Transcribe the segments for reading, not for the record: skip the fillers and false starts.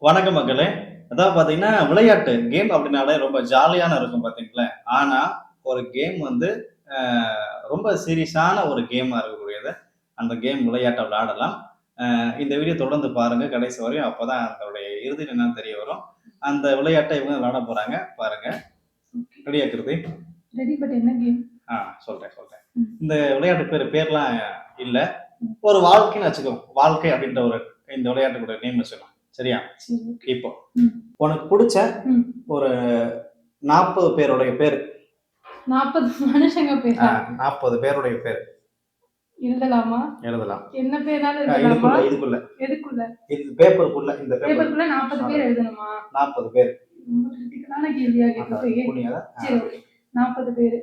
வணக்கம் மக்களே. அதான் பார்த்தீங்கன்னா, விளையாட்டு கேம் அப்படின்னாலே ரொம்ப ஜாலியான இருக்கும் பார்த்தீங்களா? ஆனா, ஒரு கேம் வந்து அ ரொம்ப சீரியஸான ஒரு கேமா இருக்கக்கூடியது. அந்த கேம் விளையாட்ட விளையாடலாம். இந்த வீடியோ தொடர்ந்து பாருங்க கடைசி வரையும். அப்பதான் அதோடைய இறுதி என்னன்னு தெரிய வரும். அந்த விளையாட்ட இவங்க விளையாட போறாங்க. பாருங்க. ரெடியா கிருதி? ரெடி பட் என்ன கேம்? சொல்றேன். இந்த விளையாட்டு பேர்லாம் இல்ல. ஒரு வாழ்க்கைன்னு வச்சுக்கோ. வாழ்க்கை அப்படின்ற இந்த விளையாட்டுக்குடைய நேம் வச்சுக்கலாம். சரியா? இப்போ உனக்கு பிடிச்ச ஒரு 40 பேருடைய பேர். 40 மனுஷங்க பேரா? 40 பேருடைய பேர் எழுதலாமா? எழுதலாம். என்ன பேராலும் எழுதலாமா? இதுக்குள்ள எதுக்குள்ள? இது பேப்பருக்குள்ள. இந்த பேப்பருக்குள்ள 40 பேர் எழுதணுமா? 40 பேர். ரொம்ப கிரிட்டிக்கலான கேள்வியா கேக்குறீங்க. சரி ஓகே. 40 பேர்.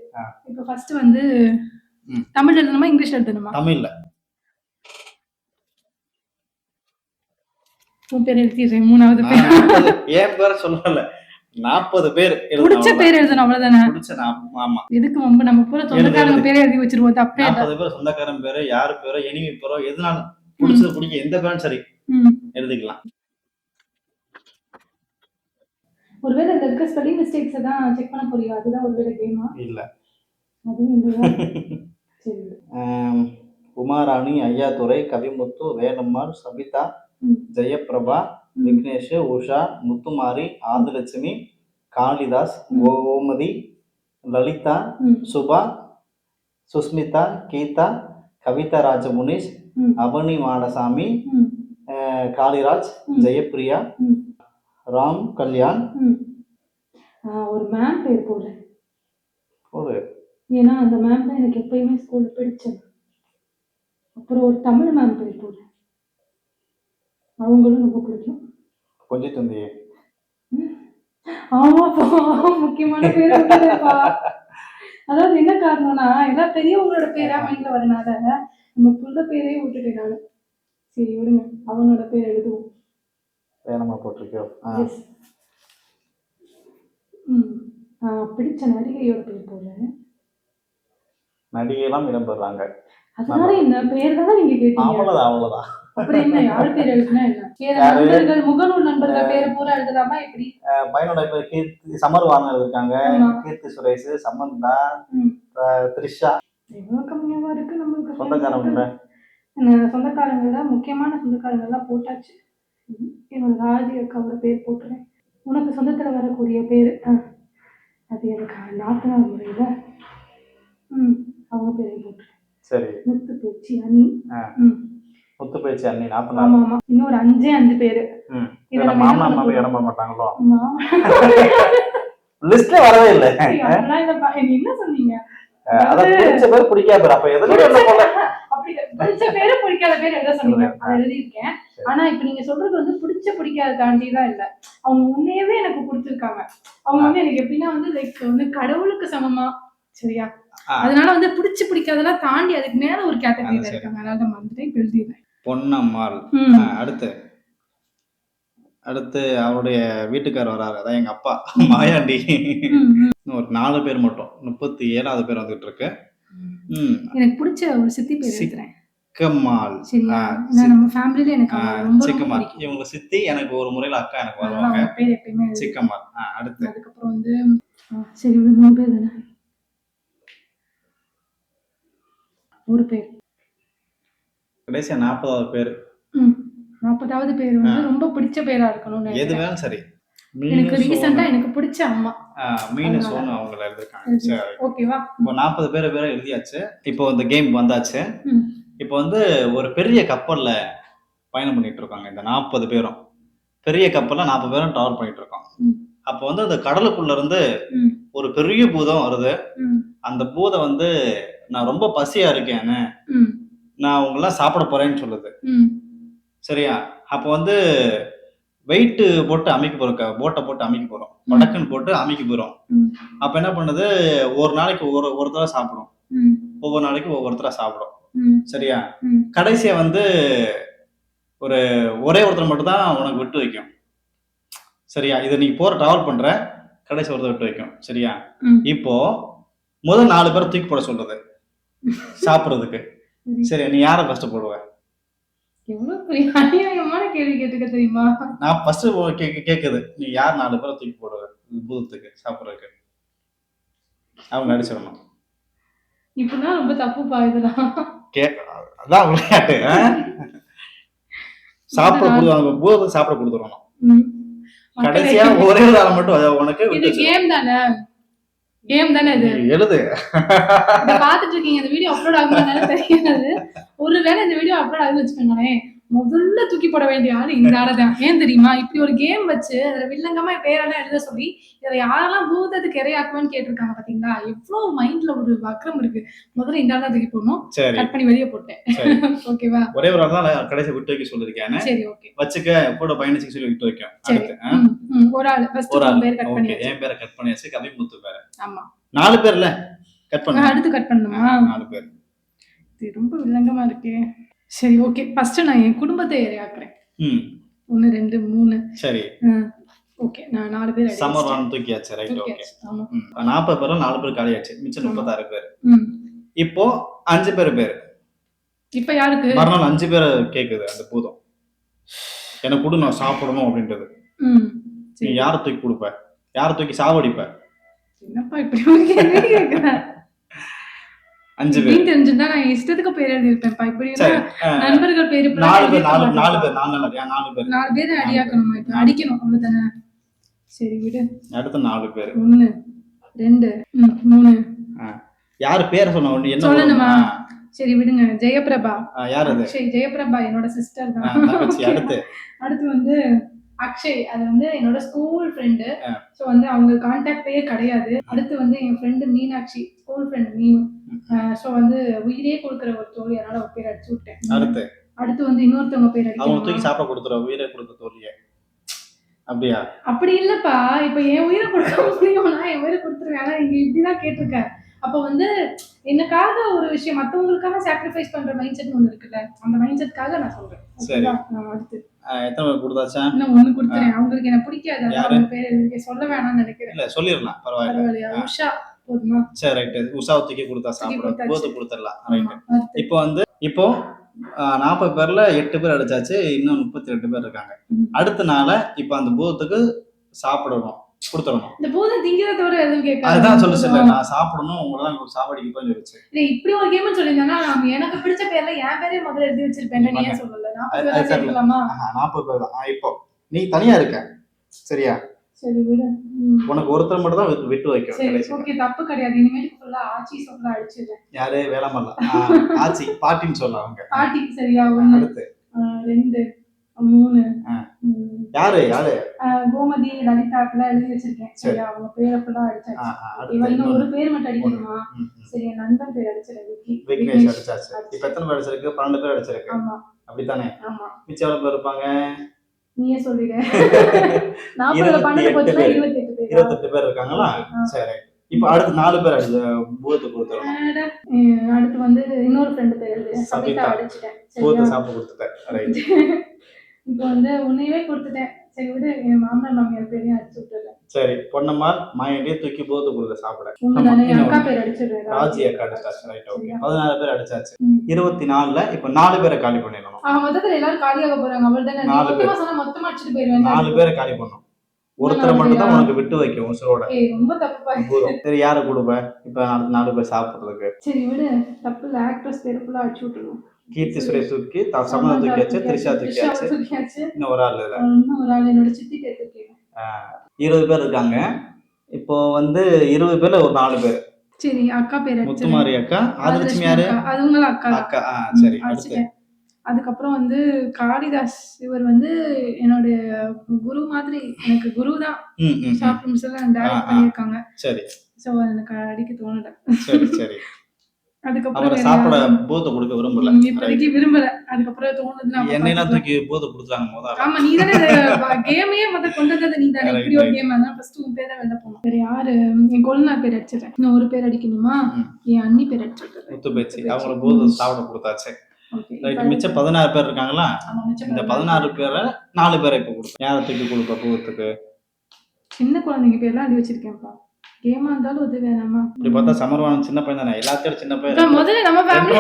இப்போ ஃபர்ஸ்ட் வந்து தமிழ் எழுதணுமா இங்கிலீஷ் எழுதணுமா? தமிழ்ல. உன் பேர் எழுதிடுறேன். மூணாவது பேர் ஏன் பேர சொல்லல. 40 பேர் பிடிச்ச பேர் எழுதணும் அவ்வளவுதானே? ஆமா. எதுக்கு நம்ம பூரா சொந்தக்காரங்க பேரே எழுதி வச்சிருவோம். தப்பே 40 பேர் சொந்தக்காரன் பேரு, யாரு பேரோ, எனிமி பேரோ, எதுனாலும் பிடிச்ச எந்த பேரும் சரி எழுதிக்கலாம். ஒருவேளை இதுல இருக்க ஸ்பெல்லிங் மிஸ்டேக்ஸ் தான் செக் பண்ண போறியா? அதுதான் ஒருவேளை கேமா? இல்ல. அதுவும் இல்லையா? சரி. உமாராணி, ஐயாதுரை, கவிமுத்து, வேலம்மாள், சபிதா, ஜெயபிரபா, விக்னேஷ், உஷா, முத்துமாரி, ஆதிலட்சுமி, காளிதாஸ், கோமதி, லலிதா, சுபா, சுஸ்மிதா, கீதா, கவிதா ராஜமுனிஷ், அவனி மாடசாமி, காளிராஜ், ஜெயப்பிரியா, ராம் கல்யாண். ஒரு மேம் பேர் போடுறேன். போடு. ஏன்னா அந்த மேம் தான் எனக்கு எப்பயுமே ஸ்கூல்ல பிடிச்சது. அப்புறம் ஒரு தமிழ் மேம் பேர் போடுறேன். அவங்களும் ரொம்ப பிடிக்கும். கொஞ்சம் தந்தையே. ஆமாப்பா, முக்கியமான பேர் விட்டுட்டேப்பா. அதாவது என்ன காரணம்னா எல்லா பெரியவங்களோட பேரா மைண்ட்ல வரனால நம்ம புள்ள பேரே விட்டுட்டேன் நானு. சரி விடுங்க, அவனோட பேர் எழுதுவோம். வேணாமா போட்டிருக்கோம். பிடிச்ச நடிகையோட பேர் போடுறேன். நடிகைலாம் இடம்பெறாங்க. அதனால என்ன பேர் தானே நீங்க கேட்டீங்க? அவ்வளவுதான். அப்புறம் என்ன யாரு பேர் எழுதுனா என்ன? நண்பர்கள், முகநூல் நண்பர்கள் பேரை பூரா எழுதலாமா எப்படி? பையனோட பேர் கீர்த்தி, சமர்வாணன் இருக்காங்க, கீர்த்தி சுரேஷ், சமந்தா, த்ரிஷா. எவ்வளவு கம்மியாவா இருக்கு நம்மளுக்கு? சொந்தக்காரங்கள முக்கியமான சொந்தக்காரங்கள்லாம் போட்டாச்சு. என்னோட ராஜி அக்காவோட பேர் போட்டுறேன். உனக்கு சொந்தத்துல வரக்கூடிய பேரு அது எனக்கு நாத்தனார் முறையில அவங்க பேரையும் போட்டுறேன். சரி. முத்து பேச்சு அண்ணி. முத்து பேச்சு அண்ணி நாத்தனார். ஆமா ஆமா. இன்னொரு 5 பேரு. இதுல மாமா மாமி இடம் போட மாட்டாங்களோ? லிஸ்ட்ல வரவே இல்ல. என்ன சொன்னீங்க? அத பிடிச்ச பேர் பிடிக்காத பேர். அப்ப எதுல என்ன போல? அப்படி பிடிச்ச பேரு பிடிக்காத பேர் எழுத சொன்னீங்க. அத எழுதிருக்கேன். ஆனா இப்ப நீங்க சொல்றது வந்து பிடிக்காத தாண்டிலாம் இல்ல. அவங்க உண்மையாவே எனக்கு பிடிச்சிருக்காங்க. அவங்க வந்து எனக்கு எப்படின்னா வந்து லைக் வந்து கடவுளுக்கு சமமா. சரியா? அதனால வந்து பிடிக்காதெல்லாம் தாண்டி அதுக்கு மேல ஒரு கேட்டகரியில இருக்காங்க. அதனால மறந்துட்டேன். இப்ப எழுதிடுறேன். பொன்னம்மாள். அடுத்து அவருடைய வீட்டுக்காரர் வராரு. அதான் எங்க அப்பா மாயாண்டி. ஒரு 4 பேர் மட்டும் 37வது பேர் வந்துட்டு இருக்கு. எனக்கு பிடிச்ச ஒரு சித்தி பேர் எழுதுறேன். சிக்கம்மாள். சரியா? நம்ம ஃபேமிலில எனக்கு ரொம்ப சிக்கம்மாள். இவங்க சித்தி, எனக்கு ஒரு முறையில அக்கா எனக்கு வருவாங்க. பேர் எப்பயுமே சிக்கம்மாள். அடுத்து அதுக்கப்புறம் வந்து சரி 3 பேர் தானே. ஒரு பேர். கடைசியா 40வது பேர். 40வது பேர் வந்து ரொம்ப பிடிச்ச பேரா இருக்கணும். எது வேணும் சரி. எனக்கு ரீசன்ட்டா எனக்கு பிடிச்ச அம்மா. மீனு சோனு அவங்கள எழுதிருக்காங்க. சரி. ஓகேவா? இப்போ 40 பேரை எழுதியாச்சு. இப்போ இந்த கேம் வந்தாச்சு. இப்போ வந்து ஒரு பெரிய கப்பல்ல பயணம் பண்ணிட்டு இருக்காங்க இந்த 40 பேரும். பெரிய கப்பல்ல 40 பேரும் டிராவல் பண்ணிட்டு இருக்கோம். அப்போ வந்து அந்த கடலுக்குள்ள இருந்து ஒரு பெரிய பூதம் வருது. அந்த பூதம் வந்து நான் ரொம்ப பசியா இருக்கேன்னு நான் உங்களெல்லாம் சாப்பிட போறேன்னு சொல்லுது. சரியா? அப்போ வந்து வெயிட் போட்டு அமைக்க போறோம். போட்டை போட்டு அமைக்க போறோம். வடக்குன்னு போட்டு அமைக்க போறோம். அப்ப என்ன பண்ணுது, ஒரு நாளைக்கு ஒருத்தரா சாப்பிடும். ஒவ்வொரு நாளைக்கு ஒவ்வொருத்தரா சாப்பிடும். சரியா? கடைசியா வந்து ஒரே ஒருத்தர் மட்டும் தான் உனக்கு விட்டு வைக்கும். சரியா? இதை நீ டிராவல் பண்ற கடைசி ஒருத்தர் விட்டு வைக்கும். சரியா? இப்போ முதல் 4 பேரை தூக்கி போட சொல்றது சாப்பிடுறதுக்கு. சரி, நீ யாரை ஃபர்ஸ்ட் போடுவ? எவ்வளவு பெரிய அநியாயமான கேள்வி கேட்டுக்க தெரியுமா? நான் ஃபர்ஸ்ட் கேக்குது, நீ யார் 4 பேரை தூக்கி போடுவ பூதத்துக்கு சாப்பிடுறதுக்கு? அவங்க அடிச்சிடணும். இப்படின்னா ரொம்ப தப்புப்பா இதெல்லாம். அதான் விளையாட்டு. சாப்பிட கொடுத்து பூதத்துக்கு சாப்பிட கொடுத்துடணும். கடைசியா ஒரே ஒரு ஆள் மட்டும் உனக்கு இது கேம் தானே? கேம் தானே இது? எழுது. இத பாத்துட்டு இருக்கீங்க, இந்த வீடியோ அப்லோட் ஆகுமான்னு தெரியாது. ஒருவேளை இந்த வீடியோ அப்லோட் ஆகுதுன்னு வச்சுக்கோங்களேன், முதல்ல தூக்கி போட வேண்டிய ஆளு இந்த ஆளதான். ஏன் தெரியுமா? இப்படி ஒரு கேம் வச்சு அதுல வில்லங்கமா பேரெல்லாம் எழுத சொல்லி இதுல யாரெல்லாம் பூதத்துக்கு இரையாக்குவேன்னு கேட்டிருக்காங்க பாத்தீங்களா? எவ்வளவு மைண்ட்ல ஒரு வக்ரம் இருக்கு. முதல்ல இந்த ஆள் தான் தூக்கி போடணும். கட் பண்ணி வெளியே போட்டேன். ஓகேவா? ஒரே ஒரு ஆள் தான் கடைசி விட்டு வைக்க சொல்லிருக்கேன். சரி, ஓகே. வச்சுக்க கூட பயணிச்சு சொல்லி விட்டு வைக்கும். அடுத்து ஒரு ஆள் ஃபர்ஸ்ட் பேர் கட் பண்ணி. ஓகே, என் பேரை கட் பண்ணியாச்சு. கவிமுத்து பேரை. ஆமா. 4 பேர்ல கட் பண்ணு. அடுத்து கட் பண்ணணுமா? 4 பேர். இது ரொம்ப வில்லங்கமா இருக்கு. சரி, ஓகே. ஃபர்ஸ்ட் நான் என் குடும்பத்தை இரையாக்குறேன். 1 2 3. சரி. ஓகே, நான் 4 பேர் சமரன் தூக்கியாச்சு. Right, okay. ஆமா. 40 பேர்ல 4 பேர் காலியாச்சு. மிச்சம் 36 பேர். இப்போ 5 பேர். இப்போ யாருக்கு? மறுநாள் 5 பேரை கேக்குது அந்த பூதம். எனக்கு கொடு, நான் சாப்பிடணும் அப்படின்றது. நீ யாரை தூக்கி கொடுப்ப? யாரை தூக்கி சாவடிப்ப? என்னப்பா இப்படி ஒரு கேள்வி கேக்குற? 5 பேர் தெரிஞ்சிருந்தா நான் இஷ்டத்துக்கு பேர் எழுதிருப்பேன்ப்பா. இப்படி நண்பர்கள் பேரு 4 பேர் அடியாக்கணுமா? இப்ப அடிக்கணும் அவ்வளவுதானே? சரி விடு. அடுத்து 4 பேர். 1 2 3. யாரு பேரை சொன்ன? என்ன சொல்லணுமா? சரி விடுங்க. ஜெயபிரபா. யார் அது? சரி, ஜெயபிரபா என்னோட சிஸ்டர் தான். அடுத்து வந்து அக்ஷய், அது வந்து என்னோட ஸ்கூல் ஃப்ரெண்டு. ஸோ வந்து அவங்க கான்டாக்டே கிடையாது. அடுத்து வந்து என் ஃப்ரெண்டு மீனாட்சி, ஸ்கூல் ஃப்ரெண்ட் மீனு. ஸோ வந்து உயிரே கொடுக்குற ஒரு தோழி, அதனால ஒரு பேர் அடிச்சு விட்டேன். அடுத்து வந்து இன்னொருத்தவங்க பேர் அவங்க தூக்கி சாப்பிட கொடுத்துருவோம். உயிரே கொடுத்த தோழியே. அப்படியா? அப்படி இல்லப்பா. இப்ப என் உயிரை கொடுக்க முடியும்னா என் உயிரை கொடுத்துருவேன். ஆனா இங்க இப்படிதான் கேட்டிருக்கேன். அப்ப வந்து எனக்காக ஒரு விஷயம் மத்தவங்களுக்காக சாக்ரிஃபைஸ் பண்ற மைண்ட் செட் ஒண்ணு இருக்குல்ல, அந்த மைண்ட் செட்காக நான் சொல்றேன். சரி, அடுத்து எத்தனை பேர் கொடுத்தாச்சா? இன்னும் 1 கொடுத்துறேன். அவங்களுக்கு என்ன பிடிக்காது, அவங்க பேர் சொல்ல வேணாம்னு நினைக்கிறேன். இல்ல சொல்லிரலாம், பரவாயில்லை. உஷா போதுமா? சரி, ரைட். உஷாவை தூக்கி கொடுத்தா சாப்பிட போது கொடுத்துடலாம். ரைட். இப்போ வந்து 40 பேர்ல 8 பேர் அடிச்சாச்சு. இன்னும் 32 பேர் இருக்காங்க. அடுத்த நாள இப்ப அந்த பூதத்துக்கு சாப்பிடணும், கொடுத்துடணும். இந்த பூதம் திங்கிறத தவிர எதுவும் கேட்காது. அதுதான் சொல்லுச்சு, நான் சாப்பிடணும், உங்களெல்லாம் சாவடிக்கு போய் சொல்லிச்சு. இப்படி ஒரு கேம் சொல்லியிருந்தா எனக்கு பிடிச்ச பேர்ல என் பேரே முதல்ல எழுதி வச்சிருப்பேன். நீ ஏன் சொல்லல? 40 பேர் தான். இப்போ நீ தனியா இருக்க, சரியா? சரி விடு. உனக்கு ஒருத்தர் மட்டும் தான் விட்டு வைக்கும். சரி, ஓகே, தப்பு கிடையாது. இனிமேல் ஃபுல்லா ஆச்சி சொல்ல அடிச்சிடுறேன். யாரு? வேளாமல்ல ஆச்சி, பாட்டின்னு சொல்ல அவங்க. பாட்டி, சரியா? 1 அடுத்து 2 3. யாரு? கோமதி, லலிதாக்குலாம் எழுதி வச்சிருக்கேன். சரியா? அவங்க பேரை ஃபுல்லா அடிச்சாச்சு. இன்னும் ஒரு பேர் மட்டும் அடிக்கணுமா? சரி, என் நண்பன் பேர் அடிச்சிருக்கேன். விக்னேஷ் அடிச்சாச்சு. இப்ப எத்தனை பேர் அடிச்சிருக்கு? 12 பேர் அடிச்சிருக்கு. ஆமா, அப்படித்தானே? ஆமா. மிச்சம் எவ்வளவு பேர் இருப்பாங்க? நீயே சொல்லிடு. 40 12 போச்சுனா 28 பேர் இருக்காங்களா? சரி. இப்போ அடுத்து 4 பேர் பூதத்தை கொடுத்துறோம். அடுத்து வந்து இன்னொரு ஃப்ரெண்ட் பேர் எழுது. சபிதா அடிச்சிட்டேன். பூதத்தை சாப்பிட்டு கொடுத்துட்டேன். ரைட். இப்போ வந்து உன்னையவே கொடுத்துட்டேன். சரி விடு, என் மாமனார் மாமியார் பேரையும் அடிச்சு விட்டுறேன். சரி, பொன்னம்மாள் மாயண்டியே தூக்கி பூதத்தை கொடுத்து சாப்பிட. அக்கா பேர் அடிச்சிடுறேன். ராஜி அக்கா அடிச்சாச்சு. Right, okay. 14 பேர் அடிச்சாச்சு. 24ல இப்போ 4 பேரை காலி பண்ணிடணும். மொத்தத்துல எல்லாரும் காலியாக போறாங்க. அவ்வளவுதானே? மொத்தமா சொன்னா மொத்தமா அடிச்சிட்டு போயிடுவேன். 4 பேரை காலி பண்ணணும். ஒருத்தர் மட்டும் தான் உனக்கு விட்டு வைக்கும் உசுரோட. ரொம்ப தப்பு. சரி, யாரை கொடுப்ப இப்ப? 4 பேர் சாப்பிடுறதுக்கு. சரி விடு, தப்பு இல்ல. ஆக்ட்ரஸ் பேர் ஃபுல்லா அடிச்சு விட்டுருவோம். கீர்த்தி சுரேஷ் தூக்கி, சமந்தா தூக்கியாச்சு, த்ரிஷா தூக்கியாச்சு. இன்னும் ஒரு ஆள் இல்ல. என்னோட சித்தி பேர் தூக்கிடுவேன். 20 பேர் இருக்காங்க. இப்போ வந்து 20 பேர்ல ஒரு 4 பேர். சரி, அக்கா பேர் முத்துமாரி அக்கா. ஆதிலட்சுமி யாரு? அதுங்கள அக்கா. சரி, அடுத்து அதுக்கப்புறம் வந்து காளிதாஸ், இவர் வந்து என்னோட குரு மாதிரி. எனக்கு குரு தான். ஷார்ட் ஃபிலிம்ஸ் எல்லாம் டைரக்ட் பண்ணிருக்காங்க. சரி. சோ எனக்கு அடிக்க தோணல. சரி சரி. அதுக்கப்புறம் சாப்பிட பூத கொடுக்க விரும்பல. இப்போதைக்கு விரும்பல. அதுக்கப்புறம் தோணுதுன்னா என்னையெல்லாம் தூக்கி பூத கொடுத்தாங்க முதல்ல. ஆமா, நீ தானே கேமையே முதல்ல கொண்டு வந்தது நீ தானே. இப்படி ஒரு கேம் தான். ஃபர்ஸ்ட் உன் பேரை வெளில போணும். வேற யாரு? என் கொழுந்தனார் பேர் அடிச்சிடுறேன். இன்னும் ஒரு பேர் அடிக்கணுமா? என் அண்ணி பேர் அடிச்சிடுறேன். முத்து பேச்சு. அவங்கள பூத சாப்பிட கொடுத்தாச்சு. ரைட். மிச்சம் 16 பேர் இருக்காங்களா? இந்த 16 பேரை 4 பேரை இப்ப கொடுப்போம். யாரை தூக்கி கொடுப்ப பூதத்துக்கு? சின்ன குழந்தைங்க பேர்லாம் அடி வச்சிருக்கேன்ப்பா. கேமா இருந்தாலும் உதவி வேணாமா? இப்படி பார்த்தா சமர்வானம் சின்ன பையன் தானே, எல்லாத்தையும் சின்ன பையன். முதல்ல நம்ம ஃபேமிலி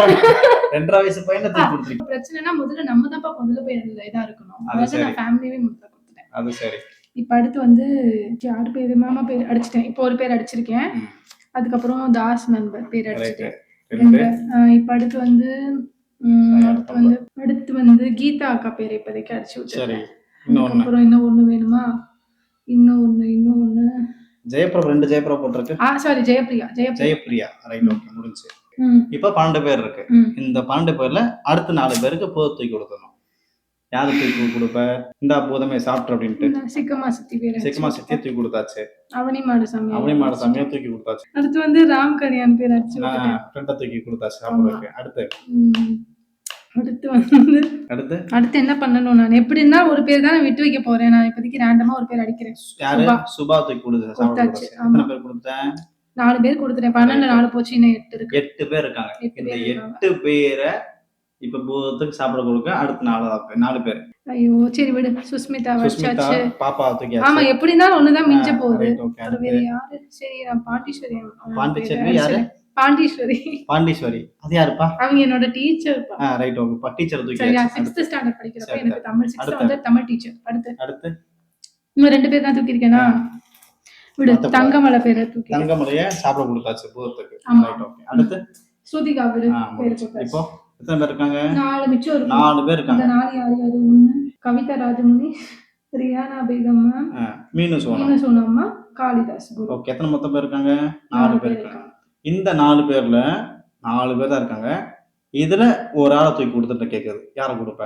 2.5 வயசு பையனை தூக்கி கொடுத்துருக்கீங்க. பிரச்சனைனா முதல்ல நம்ம தான்ப்பா முதல்ல போய் அதுல இதா இருக்கணும். அதாவது நான் ஃபேமிலியவே முதல்ல கொடுத்துட்டேன். அது சரி. இப்ப அடுத்து வந்து யார் பேரு, மாமா பேர் அடிச்சிட்டேன். இப்போ ஒரு பேர் அடிச்சிருக்கேன். அதுக்கப்புறம் தாஸ் நண்பர் பேர் அடிச்சிட்டேன். இப்ப அடுத்து வந்து அடுத்து வந்து கீதா அக்கா பேர் இப்போதைக்கு அடிச்சு வச்சிருக்கேன். அப்புறம் இன்னும் ஒண்ணு வேணுமா? இன்னும் ஒண்ணு ஜெயபிரபா 2 ஜெயபிரபா போட்டிருக்கு. சாரி ஜெயப்பிரியா. ரைட், ஓகே, முடிஞ்சு. இப்ப 12 பேர் இருக்கு. இந்த 12 பேர்ல அடுத்த 4 பேருக்கு போர் தூக்கி கொடுக்கணும். யாரு தூக்கி கொடுப்ப? இந்த பூதமே சாப்பிட்டு அப்படின்ட்டு சிக்கமா சித்தி தூக்கி கொடுத்தாச்சு. அவனி மாடு சாமியா தூக்கி கொடுத்தாச்சு. அடுத்து வந்து ராம் கல்யாண் பேர் அடிச்சு ஃப்ரெண்ட தூக்கி கொடுத்தாச்சு சாப்பிடுறதுக்கு. அடுத்து என்ன பண்ணணும்? நான் எப்படி இருந்தா ஒரு பேர் தான் விட்டு வைக்க போறேன். நான் இப்போதைக்கு ரேண்டமா ஒரு பேர் அடிக்கிறேன். யாரு? சுபா தூக்கி கொடுத்தாச்சு. எத்தனை பேர் கொடுத்தேன்? 4 பேர் கொடுத்துட்டேன். 12 4 போச்சு, இன்னும் 8 இருக்கு. 8 பேர் இருக்காங்க. இந்த 8 பேரை இப்ப பூதத்துக்கு சாப்பிட கொடுக்க அடுத்து 4 பேர். ஐயோ சரி விடு. சுஸ்மிதா வச்சாச்சு. பாப்பா தூக்கி. ஆமா எப்படி இருந்தாலும் ஒண்ணுதான் மிஞ்ச போகுது. வேற யாரு? சரி நான் பாண்டீஸ்வரி யாரு? பாண்டீஸ்வரி அது யாருப்பா? அவங்க என்னோட டீச்சர். ரைட், ஓகே, டீச்சர் தூக்கி. சரியா 6th ஸ்டாண்டர்ட் படிக்கிறப்ப எனக்கு தமிழ் 6th வந்து தமிழ் டீச்சர். அடுத்து இன்னும் 2 பேர் தான் தூக்கி இருக்கேனா? விடு. தங்கமலை பேரை தூக்கி. தங்கமலைய சாப்பிட கொடுத்தாச்சு பூதத்துக்கு. Right, okay. அடுத்து சுதிகா விடு பேர் கொடுத்தாச்சு. இப்போ எத்தனை பேர் இருக்காங்க? 4 மிச்சம் இருக்கு. 4 பேர் இருக்காங்க. அந்த 4 யாரு? ஒண்ணு கவிதா ராஜமுனி, ரியானா பேகம், மீனு சோனம்மா, காளிதாஸ் குரு. ஓகே, எத்தனை மொத்தம் பேர் இருக்காங்க? 4 பேர் இருக்காங்க. இந்த 4 பேர்ல 4 பேர் தான் இருக்காங்க. இதுல ஒரு ஆளை தூக்கி கொடுத்துட்டு கேக்குது. யாரை கொடுப்ப?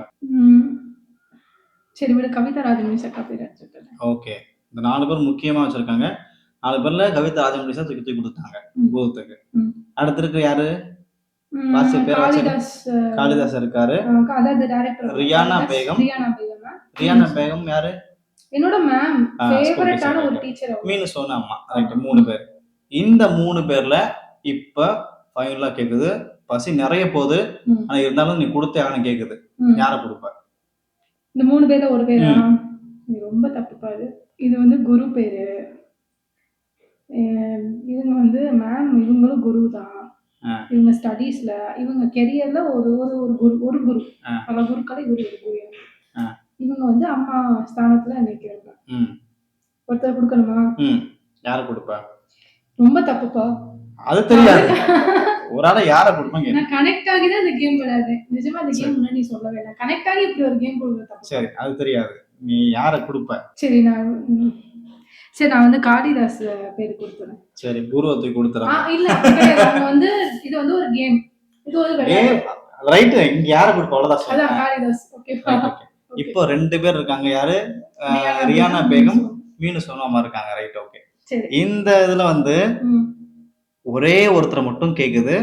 சரி விடு. கவிதா ராஜமுனி சக்கா பேர் வச்சிருக்கேன். ஓகே, இந்த 4 பேர் முக்கியமா வச்சிருக்காங்க. 4 பேர்ல கவிதா ராஜமுனி சார் தூக்கி கொடுத்தாங்க பூதத்துக்கு. அடுத்து இருக்கு யாரு? காளிதாஸ் இருக்காரு. ரியானா பேகம் யாரு? என்னோட மேம் ஃபேவரட்டான ஒரு டீச்சர். மீனு சோனம்மா. ரைட், 3 பேர். இந்த 3 பேர்ல இப்ப ஃபைனலா கேக்குது. பசி நிறைய போகுது, ஆனா இருந்தாலும் நீ கொடுத்தே ஆகணும் கேக்குது. யார கொடுப்ப? இந்த 3 பேர்ல ஒரு பேரா? நீ ரொம்ப தப்புப்பா. இது வந்து குரு பேரு. இவங்க வந்து மேம், இவங்களும் குரு தான். இவங்க ஸ்டடீஸ்ல, இவங்க கெரியர்ல ஒரு குரு. பல குருக்களை இவர் ஒரு குரு. இவங்க வந்து அம்மா ஸ்தானத்துல நினைக்கிறாங்க. ஒருத்தர் கொடுக்கணுமா? யார கொடுப்ப? ரொம்ப தப்புப்பா. அது தெரியாது. ஒரு ஆள யார கொடுப்பாங்க? நான் கனெக்ட் ஆகி தான் இந்த கேம் விளையாடுறேன். நிஜமா இந்த கேம் முன்னாடி நீ சொல்லவே இல்லை. கனெக்ட் ஆகி இப்படி ஒரு கேம் கொடுக்குறது தப்பு. சரி, அது தெரியாது. நீ யார கொடுப்ப? சரி நான் வந்து காளிதாஸ் பேரு கொடுத்துறேன். சரி, பூர்வத்தை கொடுத்துறேன். இல்ல அவங்க வந்து இது வந்து ஒரு கேம். இது ஒரு ரைட். இங்க யார கொடுப்ப? அவ்வளவுதான். அதான் காளிதாஸ். ஓகே. இப்போ 2 பேர் இருக்காங்க. யாரு? ரியானா பேகம், மீனு சோனம்மா இருக்காங்க. Right, okay. இந்த இதுல வந்து ஒரே ஒருத்தரை மட்டும் கேக்குது.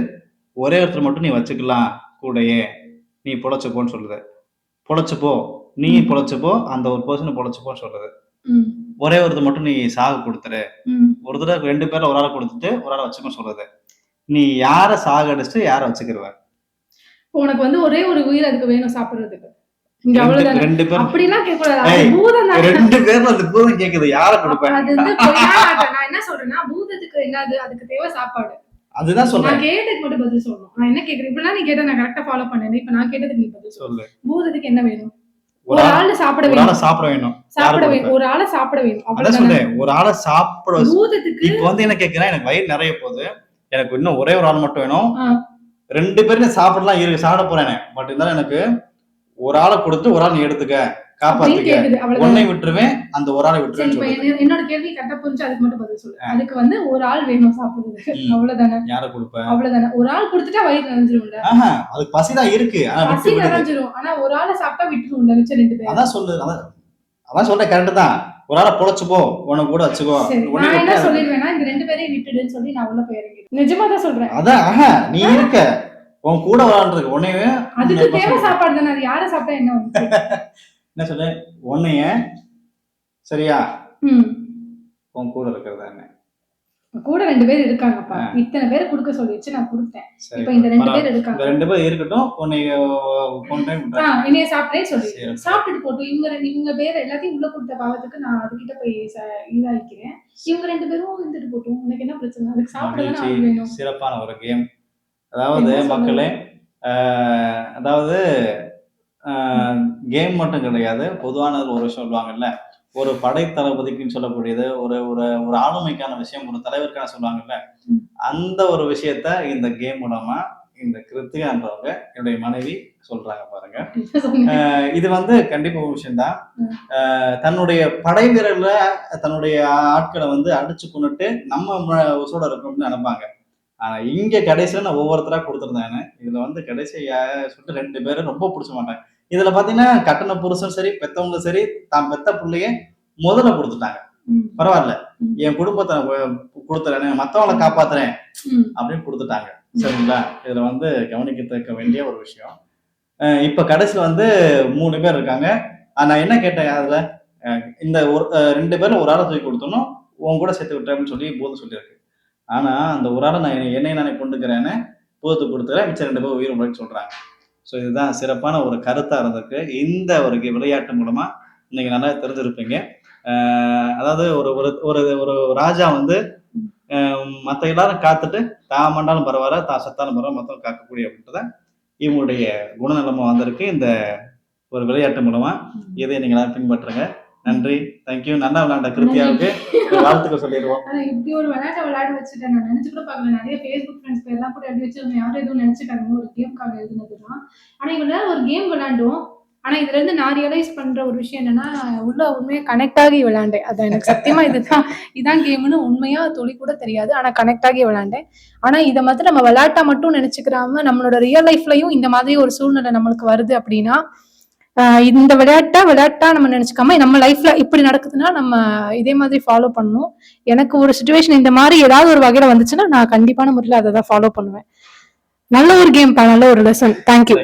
ஒரே ஒருத்தர் மட்டும் நீ வச்சுக்கலாம் கூடயே, நீ பொழைச்சுப்போன்னு சொல்லுது. பொழைச்சுப்போ, நீ பொழைச்சுப்போ, அந்த ஒரு பர்சன் பொழைச்சுப்போன்னு சொல்லுது. ஒரே ஒருத்தர் மட்டும் நீ சாக கொடுத்துரு. ஒரு தடவை 2 பேர்ல ஒரு ஆளை கொடுத்துட்டு ஒரு ஆளை வச்சுக்கோ சொல்லுது. நீ யார சாக அடிச்சுட்டு யார வச்சுக்கிருவ? உனக்கு வந்து ஒரே ஒரு உயிர் அதுக்கு வேணும் சாப்பிடுறதுக்கு. 2 பேர் அப்படிலாம் கேட்க கூடாது. பூதம் 2 பேர்ல அந்த பூதம் கேக்குது. யார கொடுப்ப? அது வந்து நான் என்ன சொல்றேன்னா, பூதத்துக்கு என்னது? அதுக்கு தேவை சாப்பாடு. அதுதான் சொல்றேன். நான் கேட்டதுக்கு மட்டும் பதில் சொல்லணும். நான் என்ன கேக்குறேன்? இப்பலாம் நீ கேட்டா நான் கரெக்ட்டா ஃபாலோ பண்ணேன். இப்ப நான் கேட்டதுக்கு நீ பதில் சொல்லு. பூதத்துக்கு என்ன வேணும்? ஒரு ஆளு சாப்பிட வேணும். ஒரு ஆளை சாப்பிட வேணும். அதான் சொல்றேன். ஒரு ஆளை சாப்பிட. பூதத்துக்கு இப்போ வந்து என்ன கேக்குறேன்? எனக்கு வயிறு நிறைய போகுது, எனக்கு இன்னும் ஒரே ஒரு ஆள் மட்டும் வேணும். 2 பேரும் சாப்பிடலாம் இருக்கு, சாப்பிட போறேன். பட் இருந்தாலும் எனக்கு ஒரு ஆளை கொடுத்து ஒரு ஆள் நீ எடுத்துக்க, காப்பாத்துக்க. உன்னை விட்டுருவேன், அந்த ஒரு ஆளை விட்டுருவேன். என்னோட கேள்வி கரெக்டா புரிஞ்சு அதுக்கு மட்டும் பதில் சொல்லு. அதுக்கு வந்து ஒரு ஆள் வேணும் சாப்பிடுறதுக்கு. அவ்வளவுதானே. யாரை கொடுப்ப? அவ்வளவுதானே. ஒரு ஆள் கொடுத்துட்டா வயிறு நிறைஞ்சிரும்ல. அதுக்கு பசிதான் இருக்கு, பசி நிறைஞ்சிரும். ஆனா ஒரு ஆளை சாப்பிட்டா விட்டுரும்ல மிச்சம் 2 பேர். அதான் சொல்லு. அதான் சொல்றேன், கரெக்ட் தான். ஒரு ஆளை பொழைச்சுப்போ, உனக்கு கூட வச்சுக்கோ. நான் என்ன சொல்லிடுவேன்னா, இந்த 2 பேரையும் விட்டுடுன்னு சொல்லி நான் உள்ள போயிருக்கேன். நிஜமா தான் சொல்றேன். அதான் நீ இருக்க, உன் கூட விளையாண்டுருக்கு. உன்னையே அதுக்கு தேவை சாப்பாடு தானே. அது யாரை சாப்பிட்டா என்ன வந்து என்ன சொல்ல? உன்னைய சரியா உன் கூட இருக்கிறதா என்ன? கூட 2 பேர் இருக்காங்கப்பா. இத்தனை பேர் குடுக்க சொல்லிச்சு, நான் குடுத்தேன். சரி இப்ப இந்த 2 பேர் பரவாயில்ல. இருக்காங்க. இந்த 2 பேர் இருக்கட்டும். உன்னை கொண்டு போய் விட்டுறேன். என்னைய சாப்பிட்டே சொல்லி சரி. சாப்பிட்டுட்டு போட்டும். இவங்க பேர் எல்லாத்தையும் உள்ள கொடுத்த பாவத்துக்கு நான் அதுகிட்ட போய் இதாயிக்கிறேன். இவங்க 2 பேரும் இருந்துட்டு போட்டும். உனக்கு என்ன பிரச்சனை? அதுக்கு சாப்பிட தானே மகிழ்ச்சி. ஆள் வேணும். சிறப்பான ஒரு கேம். அதாவது என்ன சொல்றது? மக்களே, அதாவது கேம் மட்டும் கிடையாது. பொதுவான ஒரு விஷயம் சொல்லுவாங்கல்ல, ஒரு படை தளபதிக்குன்னு சொல்லக்கூடியது, ஒரு ஒரு ஒரு ஆளுமைக்கான விஷயம், ஒரு தலைவருக்கான சொல்லுவாங்கல்ல, அந்த ஒரு விஷயத்த இந்த கேம் மூலமா இந்த கிருத்திகான்றவங்க என்னுடைய மனைவி சொல்றாங்க பாருங்க. இது வந்து கண்டிப்பா ஒரு விஷயம்தான். தன்னுடைய படை வீரர்ல தன்னுடைய ஆட்களை வந்து அடிச்சு கொண்டுட்டு நம்ம உசோட இருக்கணும்னு நினைப்பாங்க. ஆனா இங்க கடைசியில நான் ஒவ்வொருத்தரா கொடுத்துருந்தேன். இதுல வந்து கடைசி சொல்லிட்டு 2 பேரும் ரொம்ப பிடிச்ச மாட்டாங்க. இதுல பாத்தீங்கன்னா கட்டண புருஷன் சரி, பெத்தவங்களும் சரி, தான் பெத்த பிள்ளைய முதல்ல கொடுத்துட்டாங்க. பரவாயில்ல, என் குடும்பத்தை கொடுத்துறேன், மத்தவங்களை காப்பாத்துறேன் அப்படின்னு கொடுத்துட்டாங்க. சரிங்களா? இதுல வந்து கவனிக்கத்தக்க வேண்டிய ஒரு விஷயம். இப்ப கடைசியில வந்து 3 பேர் இருக்காங்க. நான் என்ன கேட்டேன் அதுல, இந்த 2 பேர்ல ஒரு ஆளை தூக்கி கொடுத்தோம், உன் கூட சேர்த்து விட்டுறேன்னு சொல்லி பூதம் சொல்லியிருக்கு. ஆனா அந்த ஒரு ஆளை நான் என்னை நானே கொண்டுக்கிறேன்னு பூதத்துக்கு கொடுத்துறேன், மிச்சம் 2 பேர் உயிர் உழைன்னு சொல்றாங்க. ஸோ இதுதான் சிறப்பான ஒரு கருத்தா இருந்திருக்கு. இந்த ஒரு விளையாட்டு மூலமா இன்னைக்கு நல்லா தெரிஞ்சிருப்பீங்க. அதாவது ஒரு ஒரு ஒரு ராஜா வந்து மற்ற எல்லாரும் காத்துட்டு தான் மண்டாலும் பரவாயில்ல, தான் சத்தாலும் பரவாயில்ல, மற்றவங்க காக்கக்கூடிய அப்படின்றத இவங்களுடைய குணநலமா வந்திருக்கு இந்த ஒரு விளையாட்டு மூலமா. இதை நீங்க எல்லாரும் பின்பற்றுங்க. நன்றி, தேங்க்யூ. நல்லா விளையாண்ட கிருத்தியாவுக்கு வாழ்த்துக்கள் சொல்லிடுவோம். இப்படி ஒரு விளையாட்டை விளையாட வச்சுட்டேன். நான் நினைச்சு கூட பார்க்கல. நிறைய ஃபேஸ்புக் ஃப்ரெண்ட்ஸ் பேர்லாம் கூட எழுதி வச்சு யாரும் எதுவும் நினைச்சுட்டாங்க ஒரு கேம்காக எழுதுனதுதான். ஆனா இவ்வளவு நேரம் ஒரு கேம் விளையாண்டோம். ஆனா இதுல இருந்து நான் ரியலைஸ் பண்ற ஒரு விஷயம் என்னன்னா, உள்ள உண்மையா கனெக்ட் ஆகி விளையாண்டேன். அது எனக்கு சத்தியமா இதான் கேம்னு உண்மையா துளி கூட தெரியாது. ஆனா கனெக்ட் ஆகி விளையாண்டேன். ஆனா இதை மாதிரி நம்ம விளையாட்டா மட்டும் நினைச்சுக்கிறாம நம்மளோட ரியல் லைஃப்லயும் இந்த மாதிரி ஒரு சூழ்நிலை நம்மளுக்கு வருது அப்படின்னா, இந்த விளையாட்டா நம்ம நினைச்சுக்காம நம்ம லைஃப்ல இப்படி நடக்குதுன்னா நம்ம இதே மாதிரி ஃபாலோ பண்ணணும். எனக்கு ஒரு சிச்சுவேஷன் இந்த மாதிரி ஏதாவது ஒரு வகையில வந்துச்சுன்னா நான் கண்டிப்பான முறையில் அதை தான் ஃபாலோ பண்ணுவேன். நல்ல ஒரு கேம், நல்ல ஒரு லெசன். தேங்க்யூ.